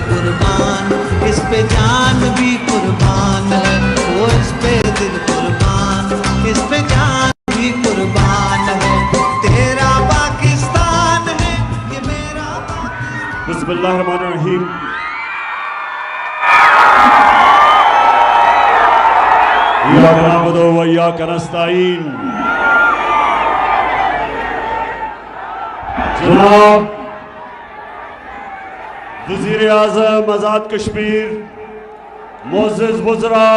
कुर्बान, इस पे जान भी कुर्बान है। वो इस पे दिल कुर्बान, इस पे जान भी कुर्बान है। तेरा पाकिस्तान है, ये मेरा पाकिस्तान। बिस्मिल्लाहिर्रहमानिर्रहीम। इय्याका नअबुदु व इय्याका नस्तईन। जनाब वज़ीर आज़म आज़ाद कश्मीर, मोअज़्ज़िज़ वज़रा,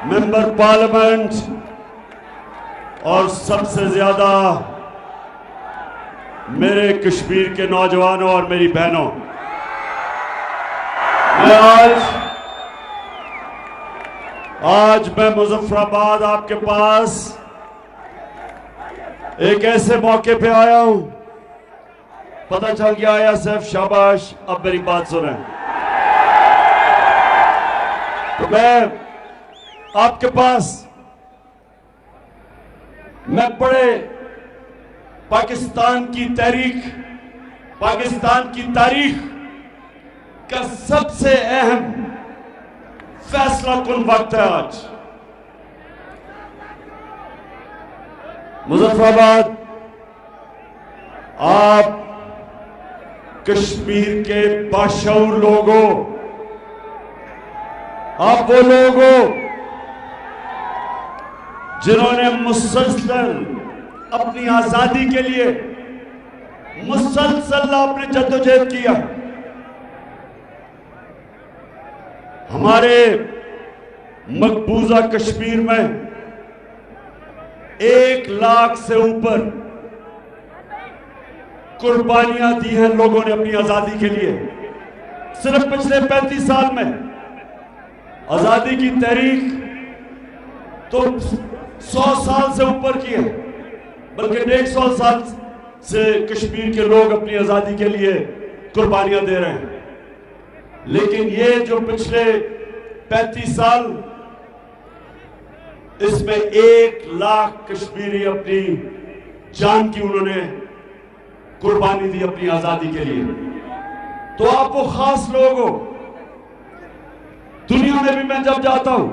मेंबर पार्लियामेंट और सबसे ज्यादा मेरे कश्मीर के नौजवानों और मेरी बहनों, आज मैं मुज़फ़्फ़राबाद आपके पास एक ऐसे मौके पे आया हूं, पता चल गया आया सिर्फ शाबाश, अब मेरी बात सुने। तो मैं आपके पास मैं बड़े पाकिस्तान की तारीख का सबसे अहम फैसला कुन वक्त है आज। मुज़फ़्फ़राबाद, आप कश्मीर के बाशऊर लोग हो, आप वो लोग हो जिन्होंने मुसलसल अपनी आजादी के लिए मुसलसल आपने जद्दोजहद किया। हमारे मकबूजा कश्मीर में 1 लाख से ऊपर कुर्बानियां दी हैं लोगों ने अपनी आजादी के लिए। सिर्फ पिछले 35 साल में आजादी की तहरीक तो 100 साल से ऊपर की है, बल्कि 150 साल से कश्मीर के लोग अपनी आजादी के लिए कुर्बानियां दे रहे हैं। लेकिन ये जो पिछले 35 साल, इसमें 1 लाख कश्मीरी अपनी जान की उन्होंने कुर्बानी दी अपनी आजादी के लिए। तो आप वो खास लोग हो। दुनिया में भी मैं जब जाता हूं,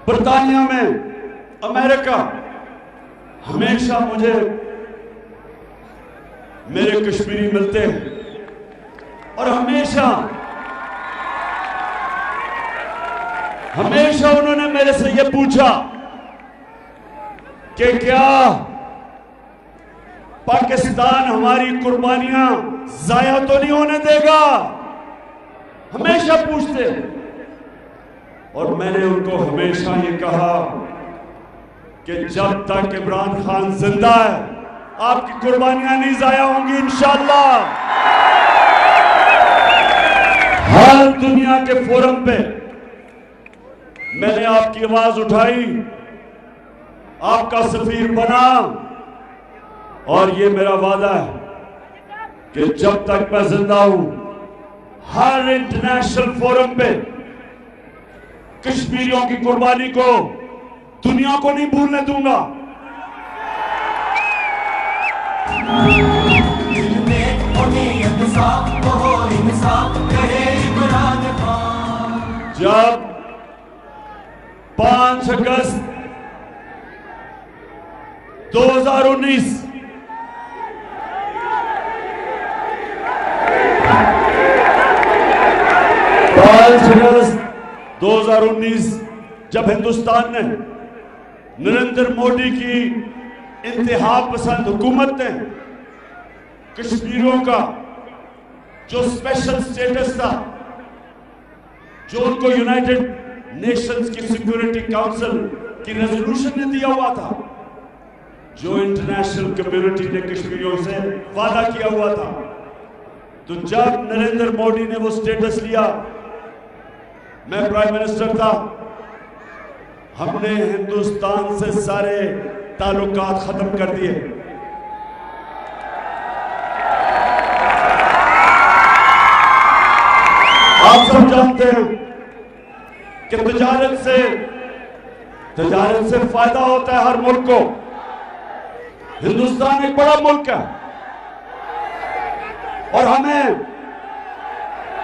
बर्तानिया में, अमेरिका, हमेशा मुझे मेरे कश्मीरी मिलते हैं और हमेशा उन्होंने मेरे से यह पूछा कि क्या पाकिस्तान हमारी कुर्बानियां जाया तो नहीं होने देगा। हमेशा पूछते, और मैंने उनको हमेशा ये कहा कि जब तक इमरान खान जिंदा है आपकी कुर्बानियां नहीं जाया होंगी इंशाअल्लाह। हर दुनिया के फोरम पे मैंने आपकी आवाज उठाई, आपका सफीर बना, और ये मेरा वादा है कि जब तक मैं जिंदा हूं हर इंटरनेशनल फोरम पे कश्मीरियों की कुर्बानी को दुनिया को नहीं भूलने दूंगा। जब 5 अगस्त 2019 जब हिंदुस्तान ने नरेंद्र मोदी की इंतहा पसंद हुकूमत ने कश्मीरियों का जो स्पेशल स्टेटस था, जो उनको यूनाइटेड नेशंस की सिक्योरिटी काउंसिल की रेजोल्यूशन ने दिया हुआ था, जो इंटरनेशनल कम्युनिटी ने कश्मीरियों से वादा किया हुआ था, तो जब नरेंद्र मोदी ने वो स्टेटस लिया, मैं प्राइम मिनिस्टर था, हमने हिंदुस्तान से सारे ताल्लुकात खत्म कर दिए। आप सब जानते हैं कि तजारत से फायदा होता है हर मुल्क को। हिंदुस्तान एक बड़ा मुल्क है, और हमें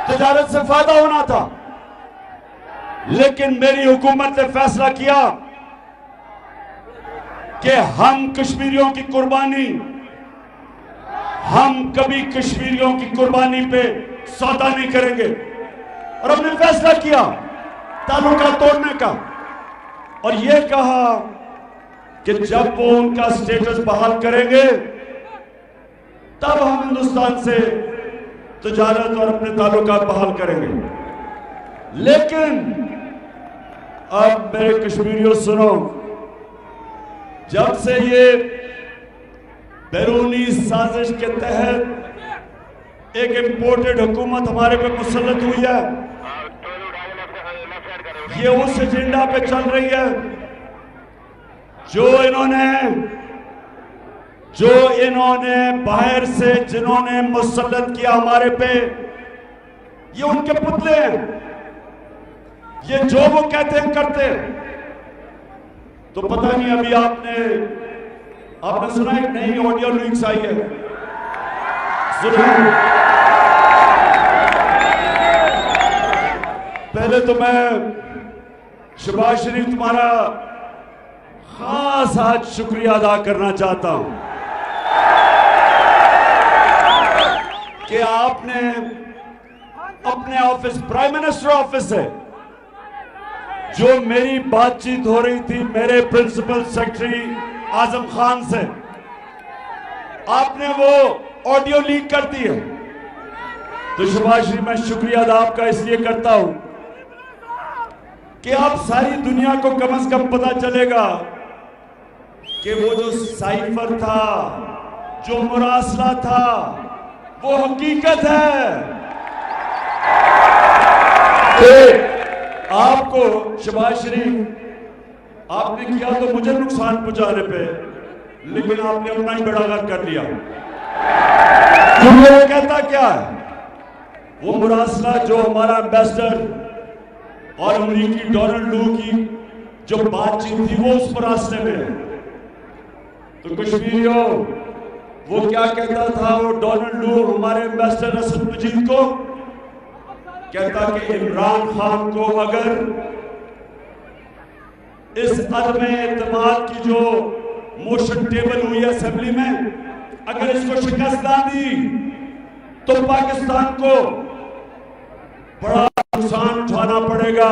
तिजारत से फायदा होना था। लेकिन मेरी हुकूमत ने फैसला किया कि हम कश्मीरियों की कुर्बानी, हम कभी कश्मीरियों की कुर्बानी पे सौदा नहीं करेंगे। और हमने फैसला किया ताल्लुका तोड़ने का और यह कहा कि जब वो उनका स्टेटस बहाल करेंगे तब हम हिंदुस्तान से तिजारत और अपने ताल्लुकात बहाल करेंगे। लेकिन अब मेरे कश्मीरियों सुनो, जब से ये बैरूनी साजिश के तहत एक इंपोर्टेड हुकूमत हमारे पे मुसल्लत हुई है, ये उस एजेंडा पे चल रही है जो इन्होंने बाहर से जिन्होंने मुसल्लत किया हमारे पे, ये उनके पुतले हैं। ये जो वो कहते हैं करते हैं। तो पता नहीं अभी आपने सुना एक नई ऑडियो लीक्स आई है, सुना? पहले तो मैं शहबाज शरीफ तुम्हारा खास आज शुक्रिया अदा करना चाहता हूं कि आपने अपने ऑफिस, प्राइम मिनिस्टर ऑफिस से जो मेरी बातचीत हो रही थी मेरे प्रिंसिपल सेक्रेटरी आजम खान से, आपने वो ऑडियो लीक कर दी है। तो शहबाज शरीफ, मैं शुक्रिया अदा आपका इसलिए करता हूं कि आप सारी दुनिया को कम से कम पता चलेगा कि वो जो साइफर था, जो मुरासला था, वो हकीकत है। आपको शहबाज शरीफ, आपने किया तो मुझे नुकसान पहुंचाने पे, लेकिन आपने अपना ही बेड़ा गर्क कर लिया। वो कहता क्या है, वो मुरासला जो हमारा एम्बेसडर और अमेरिकी डोनाल्ड लू की जो बातचीत थी वो उस मुरासले में है। तो कश्मीरियों, वो क्या कहता था, वो डोनाल्ड लू हमारे एम्बेसडर असद मजीद को कहता कि इमरान खान को अगर इस अदम एतमाद की जो मोशन टेबल हुई है असेंबली में, अगर इसको शिकस्त ना दी तो पाकिस्तान को बड़ा नुकसान उठाना पड़ेगा।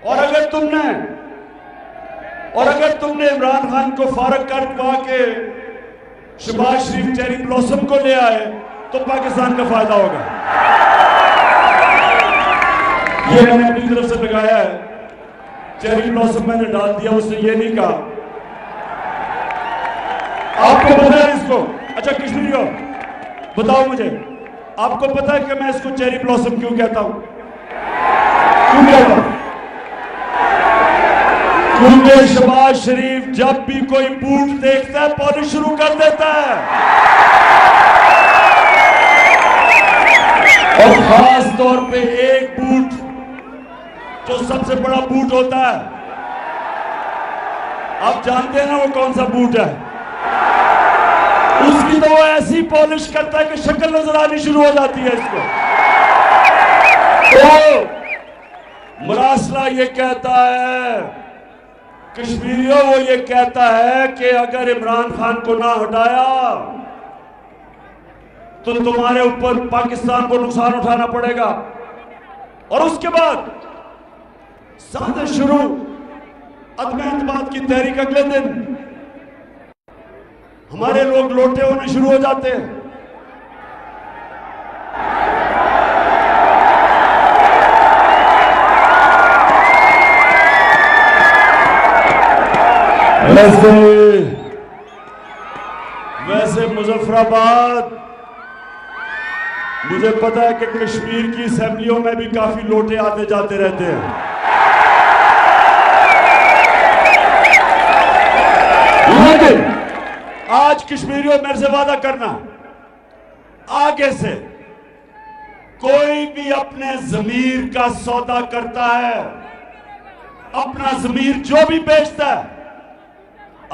और अगर तुमने इमरान खान को फारग करवा के शहबाज शरीफ चेरी ब्लॉसम को ले आए तो पाकिस्तान का फायदा होगा। ये मैंने अपनी तरफ से लगाया है, चेरी ब्लॉसम मैंने डाल दिया, उसने ये नहीं कहा। आपको पता है इसको? अच्छा कश्मीरियों बताओ मुझे, आपको पता है कि मैं इसको चेरी ब्लॉसम क्यों कहता हूं? क्यों कहता हूं? क्योंकि शहबाज शरीफ जब भी कोई बूट देखता है पॉलिश शुरू कर देता है, और खास तौर पे एक बूट जो सबसे बड़ा बूट होता है, आप जानते हैं ना वो कौन सा बूट है? उसकी तो वो ऐसी पॉलिश करता है कि शक्ल नजर आनी शुरू हो जाती है इसको। तो मुरासला ये कहता है, कश्मीरियों वो ये कहता है कि अगर इमरान खान को ना हटाया तो तुम्हारे ऊपर पाकिस्तान को नुकसान उठाना पड़ेगा। और उसके बाद साजिश शुरू, अदम एतमाद की तहरीक, अगले दिन हमारे लोग लोटे होने शुरू हो जाते हैं। वैसे मुजफ्फराबाद, मुझे पता है कि कश्मीर की असेंबलियों में भी काफी लोटे आते जाते रहते हैं, लेकिन आज कश्मीरियों मेरे से वादा करना, आगे से कोई भी अपने जमीर का सौदा करता है, अपना जमीर जो भी बेचता है,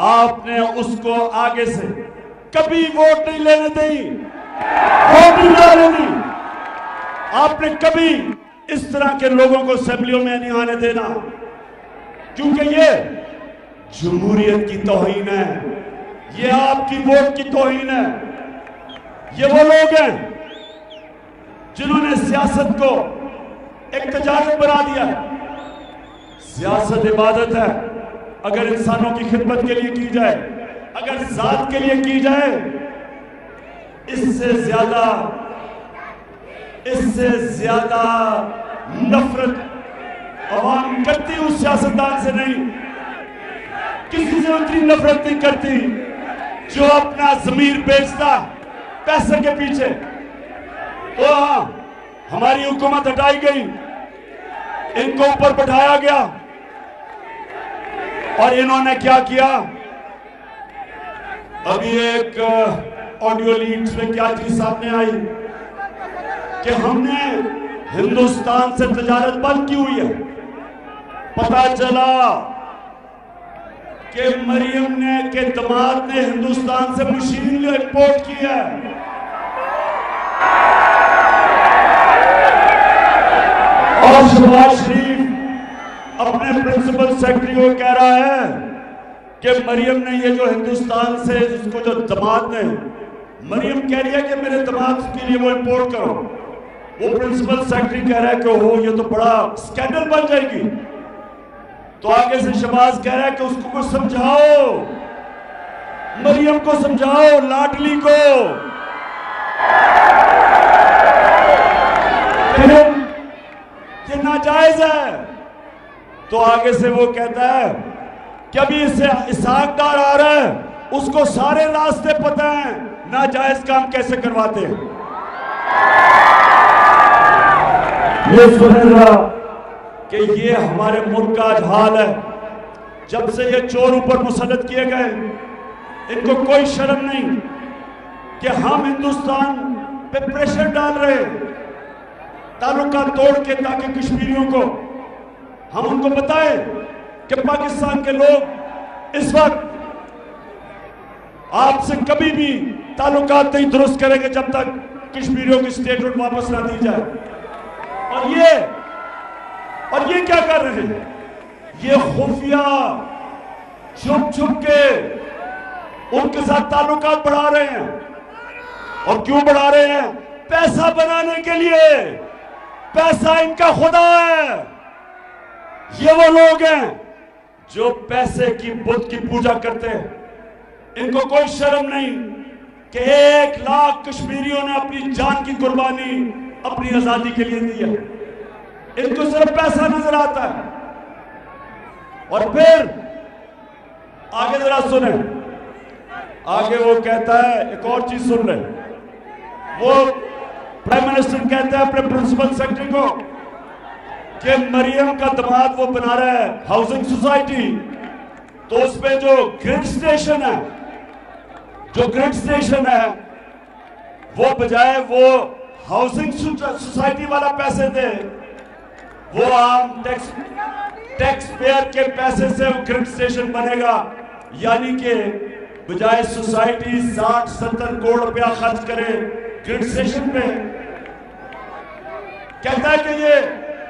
आपने उसको आगे से कभी वोट नहीं लेने दें। वोटिंग ना लेनी। आपने कभी इस तरह के लोगों को असेंबलियों में नहीं आने देना, क्योंकि ये जमहूरियत की तौहीन है, ये आपकी वोट की तौहीन है। ये वो लोग हैं जिन्होंने सियासत को एक तजारत बना दिया। सियासत इबादत है, अगर इंसानों की खिदमत के लिए की जाए, अगर जात के लिए की जाए, इससे ज्यादा नफरत अवाम करती उस सियासतदान से नहीं, किसी से उतनी नफरत नहीं करती जो अपना जमीर बेचता पैसे के पीछे। तो हाँ, हमारी हुकूमत हटाई गई, इनको ऊपर बैठाया गया और इन्होंने क्या किया? अभी एक ऑडियो लीक्स में क्या चीज सामने आई कि हमने हिंदुस्तान से तजारत बंद की हुई है। पता चला कि मरियम ने के दामाद ने हिंदुस्तान से मशीन इंपोर्ट की है। और शहबाज शरीफ अपने प्रिंसिपल सेक्रेटरी को कह रहा है कि मरियम ने ये जो हिंदुस्तान से इसको जो दामाद ने, मरियम कह रही है कि मेरे दामाद के लिए वो इंपोर्ट करो। वो प्रिंसिपल सेक्रेटरी कह रहा है कि हो ये तो बड़ा स्कैंडल बन जाएगी। तो आगे से शहबाज कह रहा है कि उसको कुछ समझाओ, मरियम को समझाओ, लाडली को। ये नाजायज है। तो आगे से वो कहता है कि अभी इससे इसहाक डार आ रहा है, उसको सारे रास्ते पता है नाजायज काम कैसे करवाते हैं। ये सुनेगा कि ये हमारे मुल्क का आज हाल है। जब से ये चोर ऊपर मुसल्लत किए गए, इनको कोई शर्म नहीं कि हम हिंदुस्तान पे प्रेशर डाल रहे हैं ताल्लुका तोड़ के, ताकि कश्मीरियों को हम उनको बताएं कि पाकिस्तान के लोग इस वक्त आपसे कभी भी ताल्लुकात नहीं दुरुस्त करेंगे जब तक कश्मीरियों की स्टेटहुड वापस ना दी जाए। और ये क्या कर रहे हैं? ये खुफिया छुप छुप के उनके साथ ताल्लुकात बढ़ा रहे हैं। और क्यों बढ़ा रहे हैं? पैसा बनाने के लिए। पैसा इनका खुदा है। ये वो लोग हैं जो पैसे की बुत की पूजा करते हैं। इनको कोई शर्म नहीं कि 1 लाख कश्मीरियों ने अपनी जान की कुर्बानी अपनी आजादी के लिए दी है। इनको सिर्फ पैसा नजर आता है। और फिर आगे जरा सुने, आगे वो कहता है, एक और चीज सुन ले। वो प्राइम मिनिस्टर कहता है अपने प्रिंसिपल सेक्रेटरी को कि मरियम का दामाद वो बना रहा है हाउसिंग सोसाइटी, तो उसमें जो ग्रिड स्टेशन है वो बजाय वो हाउसिंग सोसाइटी वाला पैसे दे, वो आम टैक्स पेयर के पैसे से वो ग्रिड स्टेशन बनेगा। यानी कि बजाय सोसाइटी 60-70 करोड़ रुपया खर्च करे ग्रिड स्टेशन पे, कहता है कि ये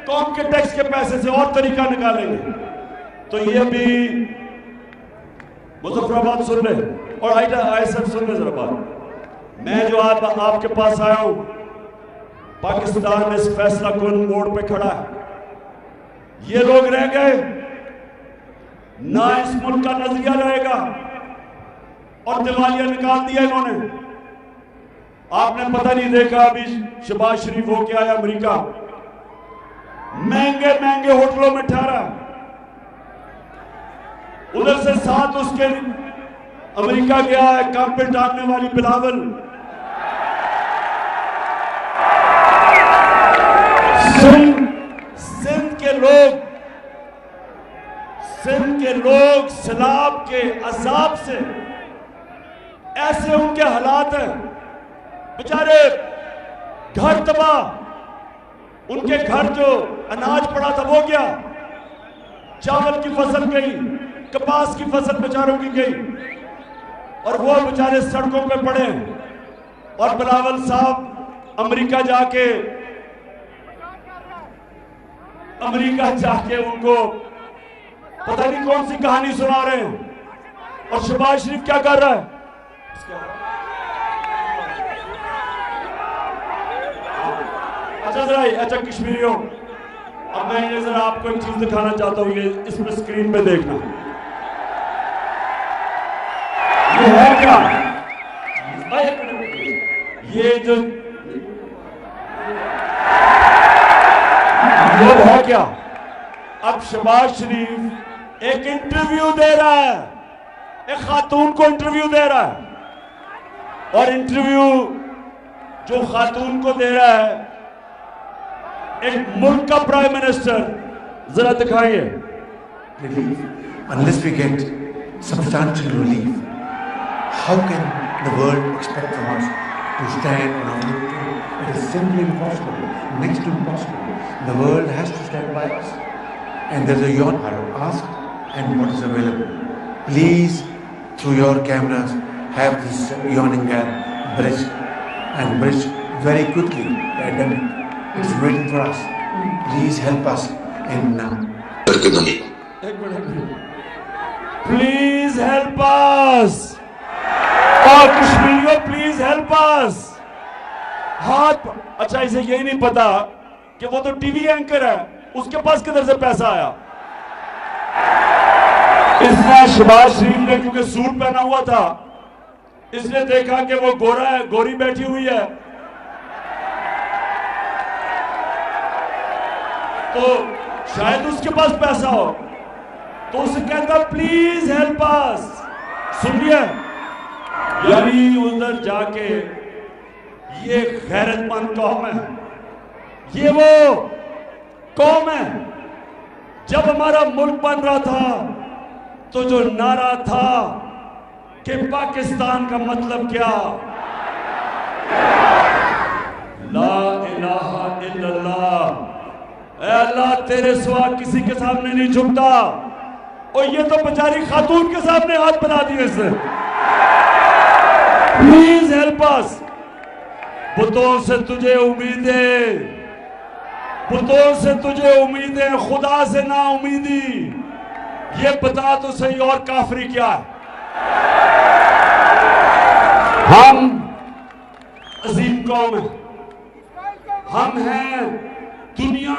कौम के टैक्स के पैसे से और तरीका निकालेंगे। तो ये भी मुजफ्फराबाद सुन ले और आईएसएफ सुन ले जरा बात। मैं जो आपके पास आया हूं, पाकिस्तान इस फैसला कुन मोड़ पे खड़ा है। ये लोग रह गए ना, इस मुल्क का नजरिया रहेगा और दिवालिया निकाल दिया इन्होंने। आपने पता नहीं देखा, अभी शहबाज शरीफ होके आया अमेरिका, महंगे महंगे होटलों में ठहरा, उधर से साथ उसके अमेरिका गया है कारपेट डालने वाली बिलावल। सिंध के लोग सैलाब के अजाब से ऐसे उनके हालात हैं, बेचारे घर तबाह, उनके घर जो अनाज पड़ा था वो गया, चावल की फसल गई, कपास की फसल बेचारों की गई, और वो बेचारे सड़कों पे पड़े और बिलावल साहब अमेरिका जाके उनको पता नहीं कौन सी कहानी सुना रहे हैं। और शहबाज शरीफ क्या कर रहा है? अच्छा कश्मीरियों, अब मैं ये जरा आपको एक चीज दिखाना चाहता हूँ, ये इसमें स्क्रीन पे देखना। ये है क्या? ये जो ये है क्या? अब शहबाज शरीफ एक इंटरव्यू दे रहा है, एक खातून को इंटरव्यू दे रहा है, और इंटरव्यू जो खातून को दे रहा है एक मुल्क का प्राइम मिनिस्टर, जरा दिखाइए। Unless we get substantial relief, how can the world expect from us to stand on our own feet? It is simply impossible, next to impossible. The world has to stand by us. And there's a yawn. I have asked and what is available. Please, through your cameras, have this yawning gap bridged very quickly. The pandemic. It's waiting for us. Please help us and now. Please help us. और कश्मीरियों please help us. हाथ अच्छा, इसे यही नहीं पता कि वो तो टीवी एंकर है, उसके पास किधर से पैसा आया? इसने शहबाज शरीफ ने क्योंकि सूट पहना हुआ था, इसने देखा कि वो गोरा है, गोरी बैठी हुई है, तो शायद उसके पास पैसा हो, तो उसे कहता प्लीज हेल्प अस। सुनिए, यानी उधर जाके ये गैरतमंद कौम है, ये वो कौम है। जब हमारा मुल्क बन रहा था तो जो नारा था कि पाकिस्तान का मतलब क्या, ला इलाहा इल्लल्लाह, अल्लाह तेरे सिवा किसी के सामने नहीं झुकता। और ये तो बेचारी खातून के सामने हाथ बना दिए इसने। Please help us. बुतों से तुझे उम्मीदें, बुतों से तुझे उम्मीदें, खुदा से ना उम्मीदी। ये बता तो सही, और काफरी क्या है? हम अजीम कौम है, हम हैं दुनिया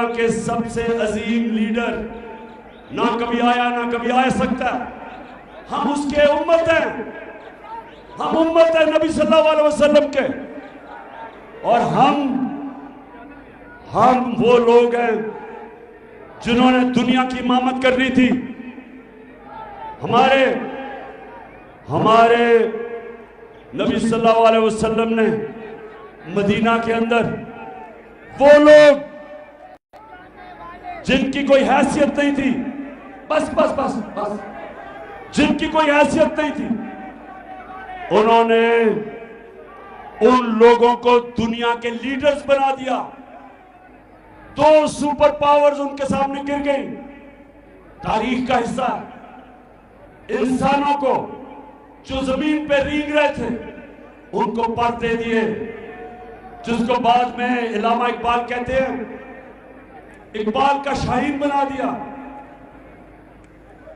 के सबसे अजीम लीडर, ना कभी आया ना कभी आ सकता। हम उसके उम्मत हैं, हम उम्मत है नबी सल्लल्लाहु अलैहि वसल्लम के, और हम वो लोग हैं जिन्होंने दुनिया की इमामत करनी थी। हमारे नबी सल्लल्लाहु अलैहि वसल्लम ने मदीना के अंदर वो लोग जिनकी कोई हैसियत नहीं थी, बस जिनकी कोई हैसियत नहीं थी, उन्होंने उन लोगों को दुनिया के लीडर्स बना दिया। 2 सुपर पावर्स उनके सामने गिर गई, तारीख का हिस्सा। इंसानों को जो जमीन पे रींग रहे थे उनको पर दे दिए, जिसको बाद में इलामा इकबाल कहते हैं, इकबाल का शाहीन बना दिया।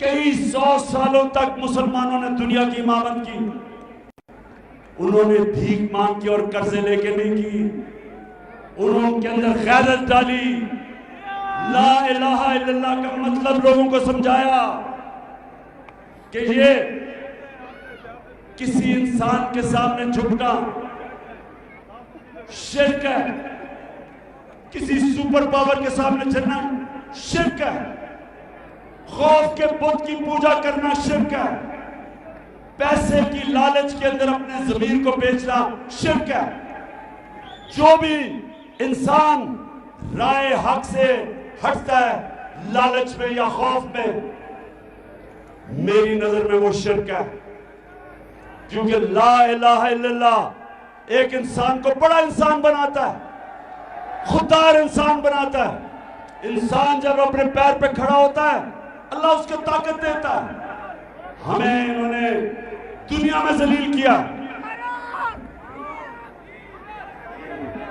कई 100 सालों तक मुसलमानों ने दुनिया की इमामत की, उन्होंने भीख मांग की और कर्जे लेके नहीं की, उन्होंने उनके अंदर गैरत डाली, ला इलाहा इल्लल्लाह का मतलब लोगों को समझाया कि ये किसी इंसान के सामने झुकना शिर्क है, किसी सुपर पावर के सामने झुकना शिर्क है, खौफ के बुत की पूजा करना शिर्क है, पैसे की लालच के अंदर अपने जमीर को बेचना शिर्क है। जो भी इंसान राय हक से हटता है लालच में या खौफ में, मेरी नजर में वो शिर्क है। क्योंकि ला इलाहा इल्लल्लाह एक इंसान को बड़ा इंसान बनाता है, खुददार इंसान बनाता है। इंसान जब अपने पैर पे खड़ा होता है अल्लाह उसको ताकत देता है। हमें इन्होंने दुनिया में जलील किया।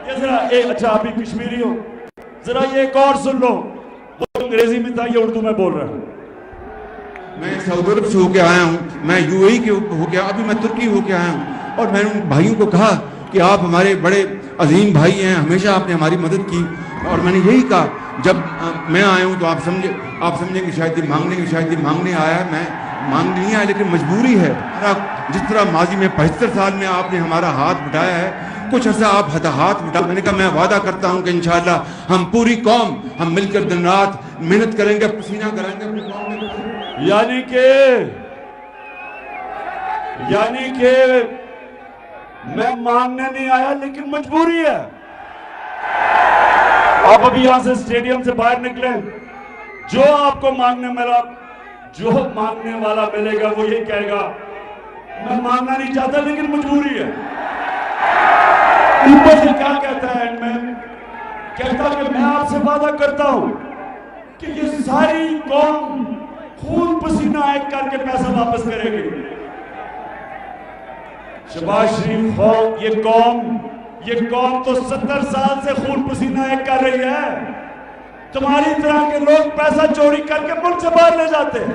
ये जरा अच्छा आप भी कश्मीरी हो, जरा ये एक और सुन लो। वो अंग्रेजी में था, ये उर्दू में बोल रहा है। मैं सऊदी अरब से होके आया हूँ, मैं यूएई के होके, अभी मैं तुर्की होके आया हूँ, और मैंने उन भाइयों को कहा कि आप हमारे बड़े अजीम भाई हैं, हमेशा आपने हमारी मदद की। और मैंने यही कहा, जब मैं आया हूँ तो आप समझे कि शायद ये मांगने आया है। मैं मांगने नहीं आया, लेकिन मजबूरी है। जिस तरह माजी में 75 साल में आपने हमारा हाथ बटाया है, कुछ ऐसा आप हाथ बटा। मैंने कहा मैं वादा करता हूँ कि इंशाअल्लाह हम पूरी कौम हम मिलकर दिन रात मेहनत करेंगे, पसीना कराएंगे अपनी कौम में। यानी के मैं मांगने नहीं आया, लेकिन मजबूरी है। आप अभी यहां से स्टेडियम से बाहर निकले, जो आपको मांगने मिला, जो मांगने वाला मिलेगा वो ये कहेगा मैं मांगना नहीं चाहता, लेकिन मजबूरी है। ऊपर से क्या कहता है एंड में? कहता कि मैं आपसे वादा करता हूं कि ये सारी कौम खून पसीना एक करके पैसा वापस करेगी। शहबाज शरीफ हो, ये कौम तो 70 साल से खून पसीना एक कर रही है। तुम्हारी तरह के लोग पैसा चोरी करके मुल्क से बाहर ले जाते हैं।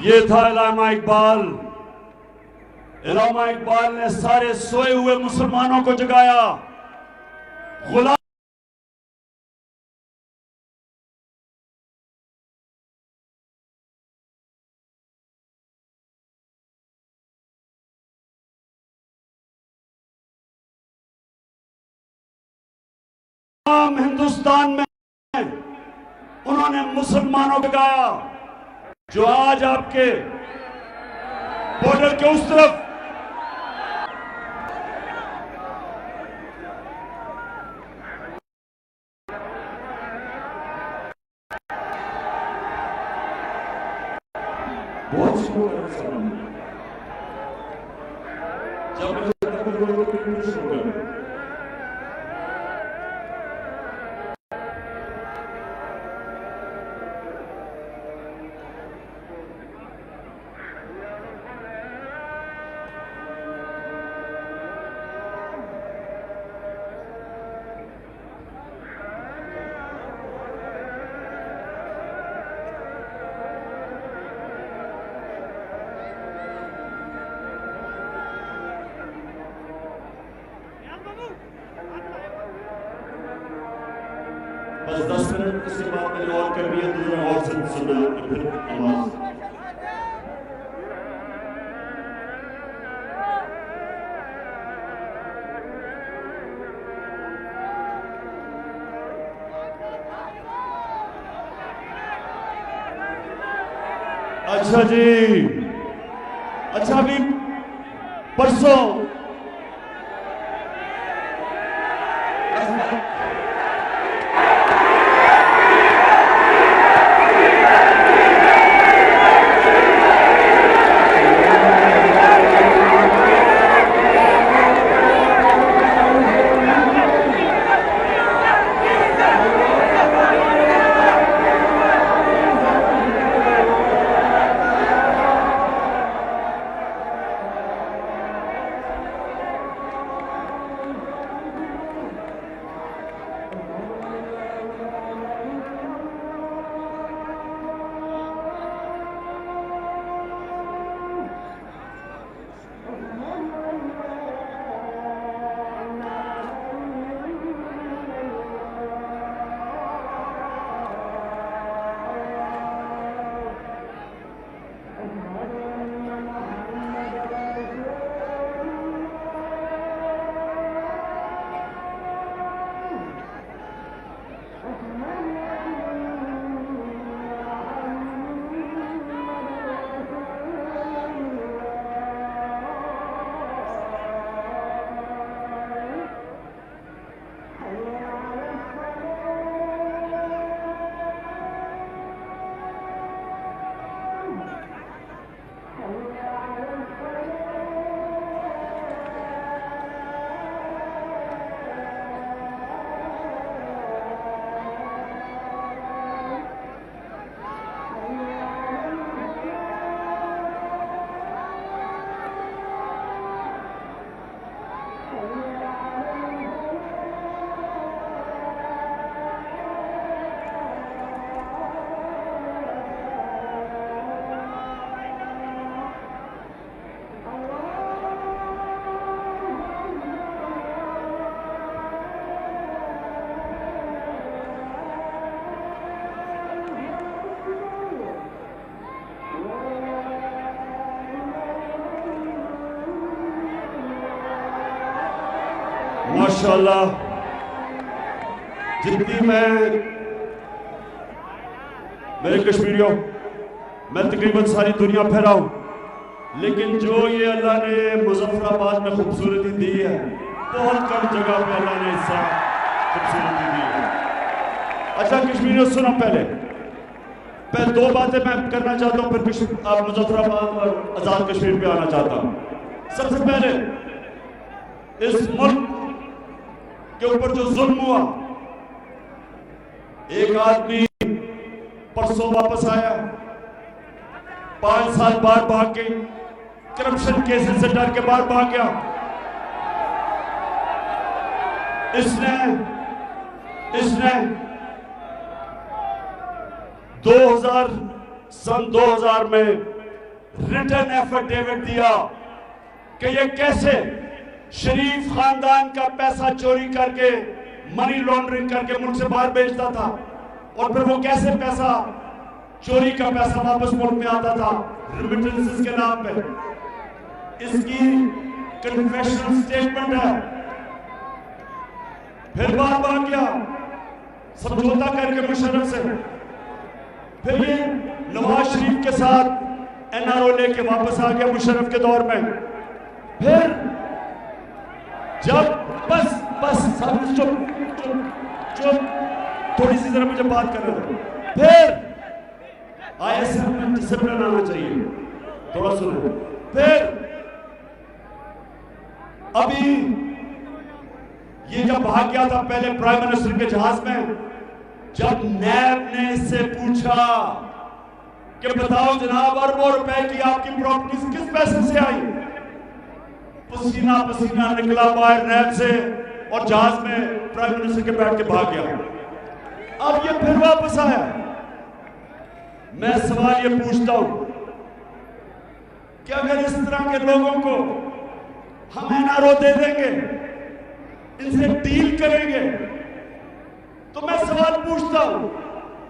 ये था इलामा इकबाल। इलामा इकबाल ने सारे सोए हुए मुसलमानों को जगाया। गुलाम हिंदुस्तान में उन्होंने मुसलमानों को जगाया, जो आज आपके बॉर्डर के उस तरफ बस 10 मिनट इसके बाद मैंने और कर दिया, दूसरा और सुनना फिर आवाज। अच्छा जी, अच्छा अभी परसों माशाल्लाह, जितनी मेरे कश्मीरियों, मैं तकरीबन सारी दुनिया फैला हूं, लेकिन जो ये अल्लाह ने मुजफ्फराबाद में खूबसूरती दी है, बहुत कम जगह पे अल्लाह ने ऐसा खूबसूरती दी है। अच्छा कश्मीरियों, सुनो, पहले दो बातें मैं करना चाहता हूं, फिर आप मुजफ्फराबाद और आजाद कश्मीर पे आना चाहता हूं। सबसे पहले इस मुल्क के ऊपर जो जुल्म हुआ, एक आदमी परसों वापस आया, 5 साल बाहर भाग के, करप्शन केसेस से डर के बाहर भाग गया। इसने 2000 में रिटर्न एफिडेविट दिया कि ये कैसे शरीफ खानदान का पैसा चोरी करके, मनी लॉन्ड्रिंग करके मुल्क से बाहर भेजता था, और फिर वो कैसे पैसा, चोरी का पैसा वापस मुल्क में आता था रिमिटेंसेस के नाम पे। इसकी कन्फेशनल स्टेटमेंट है। फिर बात भाग गया समझौता करके मुशर्रफ से, फिर ये नवाज शरीफ के साथ एनआरओ लेके वापस आ गया मुशर्रफ के दौर में। फिर जब बस सब चुप, थोड़ी सी जरा मुझे बात करने दो। फिर आईएसएफ में डिसिप्लिन आना चाहिए, थोड़ा सुनो। फिर अभी ये जब भाग गया था पहले प्राइम मिनिस्टर के जहाज में, जब नैब ने इससे पूछा कि बताओ जनाब, अरबों रुपए की आपकी प्रॉपर्टीज किस पैसे से आई, पसीना पसीना निकला बाहर नैब से और जहाज में प्राइम मिनिस्टर के बैठ के भाग गया। अब ये फिर वापस आया। मैं सवाल ये पूछता हूं कि अगर इस तरह के लोगों को हम एनआरओ दे देंगे, इनसे डील करेंगे, तो मैं सवाल पूछता हूं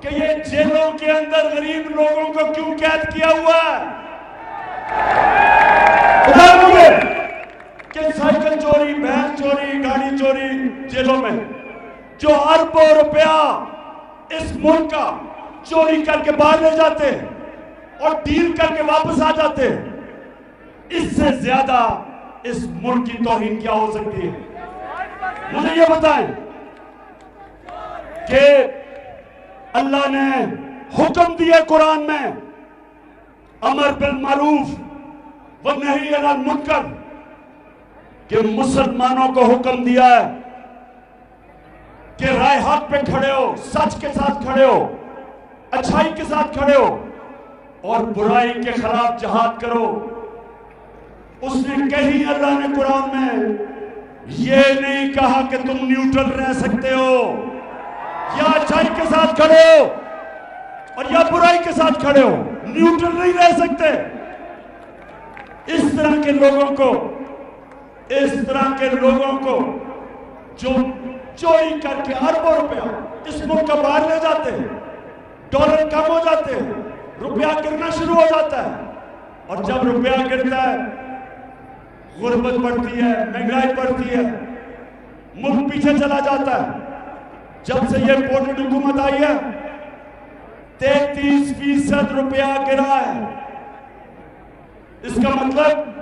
कि ये जेलों के अंदर गरीब लोगों को क्यों कैद किया हुआ है? कि साइकिल चोरी, भैंस चोरी, गाड़ी चोरी जेलों में, जो अरबों रुपया इस मुल्क का चोरी करके बाहर ले जाते और डील करके वापस आ जाते, इससे ज्यादा इस मुल्क की तौहीन क्या हो सकती है? मुझे ये बताएं कि अल्लाह ने हुक्म दिया कुरान में, अमर बिल मारूफ व नही अनिल मुनकर, कि मुसलमानों को हुक्म दिया है कि राय हक पे खड़े हो, सच के साथ खड़े हो, अच्छाई के साथ खड़े हो और बुराई के खिलाफ जिहाद करो। उसने कहीं अल्लाह ने कुरान में ये नहीं कहा कि तुम न्यूट्रल रह सकते हो, या अच्छाई के साथ खड़े हो और या बुराई के साथ खड़े हो, न्यूट्रल नहीं रह सकते। इस तरह के लोगों को जो चोरी करके अरबों रुपया इस मुल्क का बाहर ले जाते हैं, डॉलर कम हो जाते हैं, रुपया गिरना शुरू हो जाता है, और जब रुपया गिरता है गुर्बत बढ़ती है, महंगाई बढ़ती है, मुल्क पीछे चला जाता है। जब से ये पोर्टेड हुकूमत आई है 33% रुपया गिरा है। इसका मतलब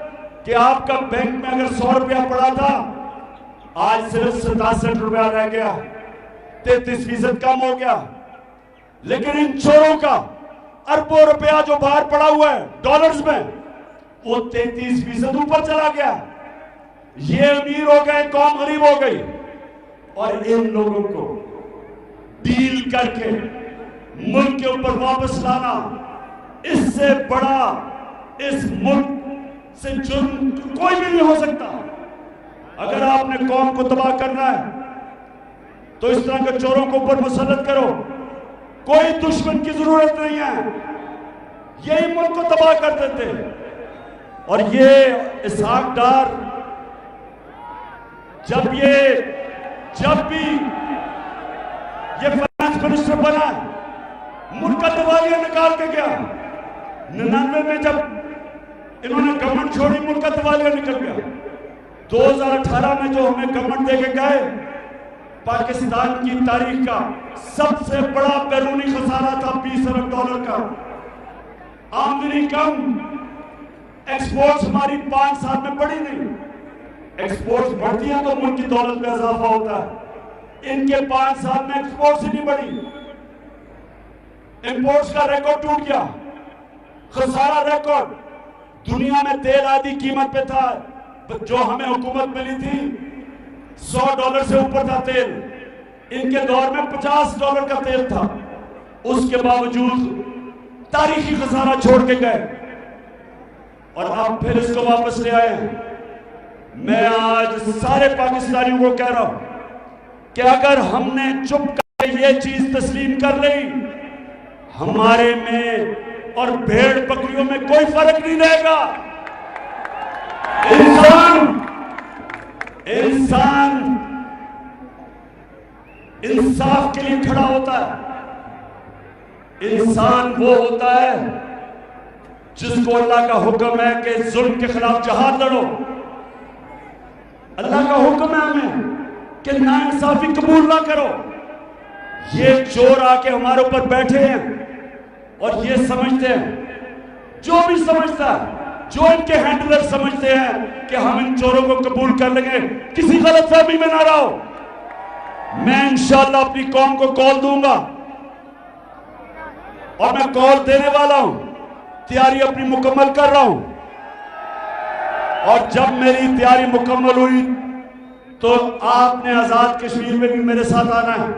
कि आपका बैंक में अगर 100 रुपया पड़ा था, आज सिर्फ 67 रुपया रह गया, 33% कम हो गया। लेकिन इन चोरों का अरबों रुपया जो बाहर पड़ा हुआ है डॉलर्स में, वो 33% ऊपर चला गया। ये अमीर हो गए, कौम गरीब हो गई। और इन लोगों को डील करके मुल्क के ऊपर वापस लाना, इससे बड़ा इस मुल्क से जुर्म कोई भी नहीं हो सकता। अगर आपने कौम को तबाह करना है तो इस तरह के चोरों को ऊपर मुसल्लत करो, कोई दुश्मन की जरूरत नहीं है, यही मुल्क को तबाह कर देते। और ये इसहाक डार जब भी ये फाइनेंस मिनिस्टर बना, मुल्क का दिवालिया निकाल के गया। 99 में जब इन्होंने गवर्नमेंट छोड़ी, मुल्क का दिवालिया निकल गया। 2018 में जो हमें गवर्नमेंट देके गए, पाकिस्तान की तारीख का सबसे बड़ा बैरूनी खसारा था $20 अरब का। आमदनी कम, एक्सपोर्ट्स हमारी 5 साल में बढ़ी नहीं। एक्सपोर्ट्स बढ़ती है तो मुल्क की दौलत में इजाफा होता है। इनके 5 साल में एक्सपोर्ट्स ही नहीं बढ़ी, इंपोर्ट्स का रिकॉर्ड टूट गया, खसारा रिकॉर्ड। दुनिया में तेल आधी कीमत पे था, जो हमें हुकूमत मिली थी $100 से ऊपर था तेल, इनके दौर में $50 का तेल था। उसके बावजूद तारीखी खसारा छोड़ के गए और अब फिर इसको वापस ले आए। मैं आज सारे पाकिस्तानियों को कह रहा हूं कि अगर हमने चुप करके ये चीज तस्लीम कर ली, हमारे में और भेड़ बकरियों में कोई फर्क नहीं रहेगा। इंसान इंसाफ के लिए खड़ा होता है। इंसान वो होता है जिसको अल्लाह का हुक्म है कि जुल्म के खिलाफ जहाद लड़ो। अल्लाह का हुक्म है हमें कि नाइंसाफी कबूल ना करो। ये चोर आके हमारे ऊपर बैठे हैं और ये समझते हैं, जो भी समझता है, जो इनके हैंडलर समझते हैं कि हम इन चोरों को कबूल कर लेंगे, किसी गलतफहमी में ना रहो। मैं इंशाअल्लाह अपनी कौम को कॉल दूंगा और मैं कॉल देने वाला हूं, तैयारी अपनी मुकम्मल कर रहा हूं। और जब मेरी तैयारी मुकम्मल हुई तो आपने आजाद कश्मीर में भी मेरे साथ आना है।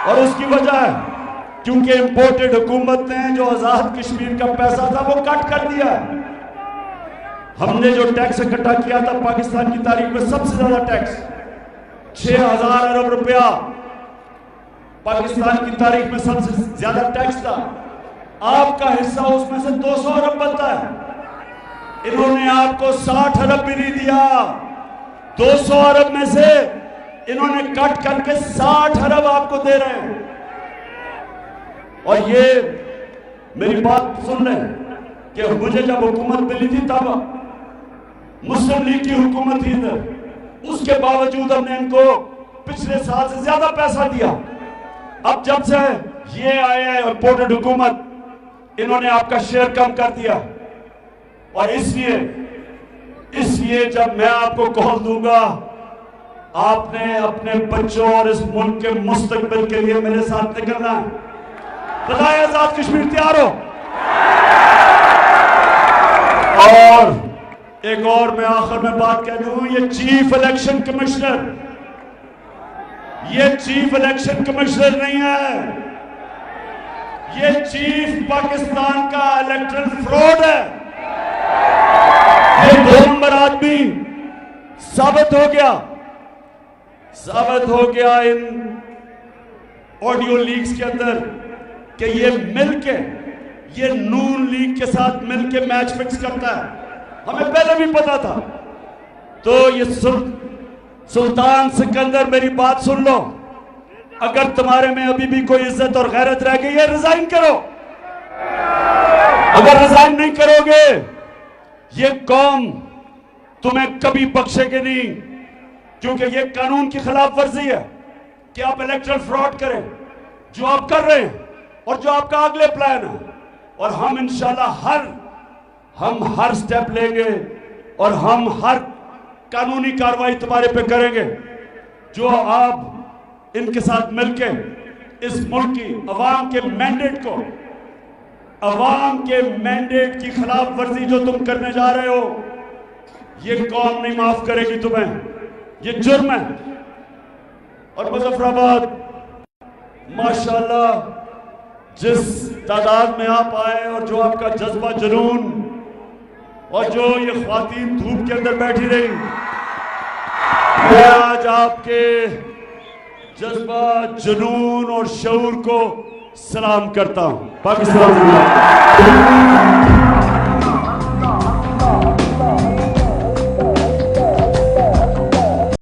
और उसकी वजह है क्योंकि इंपोर्टेड हुकूमत ने जो आजाद कश्मीर का पैसा था वो कट कर दिया। हमने जो टैक्स इकट्ठा किया था पाकिस्तान की तारीख में सबसे ज्यादा टैक्स, 6000 अरब रुपया पाकिस्तान की तारीख में सबसे ज्यादा टैक्स था। आपका हिस्सा उसमें से 200 अरब बनता है। इन्होंने आपको 60 अरब भी नहीं दिया। 200 अरब में से इन्होंने कट करके 60 अरब आपको दे रहे हैं। और ये मेरी बात सुन लें कि मुझे जब हुकूमत मिली थी तब मुस्लिम लीग की हुकूमत थी इधर, उसके बावजूद हमने इनको पिछले साल से ज्यादा पैसा दिया। अब जब से ये आए हैं इंपोर्टेड हुकूमत, इन्होंने आपका शेयर कम कर दिया। और इसलिए जब मैं आपको कॉल दूंगा, आपने अपने बच्चों और इस मुल्क के मुस्तकबिल के लिए मेरे साथ निकलना है। बताएं आजाद कश्मीर तैयार हो? और एक और मैं आखिर में बात कह दूं, ये चीफ इलेक्शन कमिश्नर नहीं है, ये चीफ पाकिस्तान का इलेक्टरल फ्रॉड है। ये 2 नंबर आदमी साबित हो गया इन ऑडियो लीक्स के अंदर कि ये मिलके, ये नून लीग के साथ मिलके मैच फिक्स करता है। हमें पहले भी पता था। तो ये सुल्तान सिकंदर, मेरी बात सुन लो, अगर तुम्हारे में अभी भी कोई इज्जत और गैरत रह गई है, रिजाइन करो। अगर रिजाइन नहीं करोगे, ये कौम तुम्हें कभी बख्शेगी नहीं, क्योंकि ये कानून की खिलाफ वर्जी है कि आप इलेक्टरल फ्रॉड करें, जो आप कर रहे हैं और जो आपका अगले प्लान है। और हम इंशाल्लाह हम हर स्टेप लेंगे और हम हर कानूनी कार्रवाई तुम्हारे पे करेंगे, जो आप इनके साथ मिलके इस मुल्क की अवाम के मैंडेट की खिलाफ वर्जी जो तुम करने जा रहे हो, ये कौम नहीं माफ करेगी तुम्हें। ये जुर्म है। और मुजफ्फराबाद माशाल्लाह जिस तादाद में आप आए और जो आपका जज्बा जुनून और जो ये ख्वातीन धूप के अंदर बैठी रही, मैं आज आपके जज्बा जुनून और शऊर को सलाम करता हूं। पाकिस्तान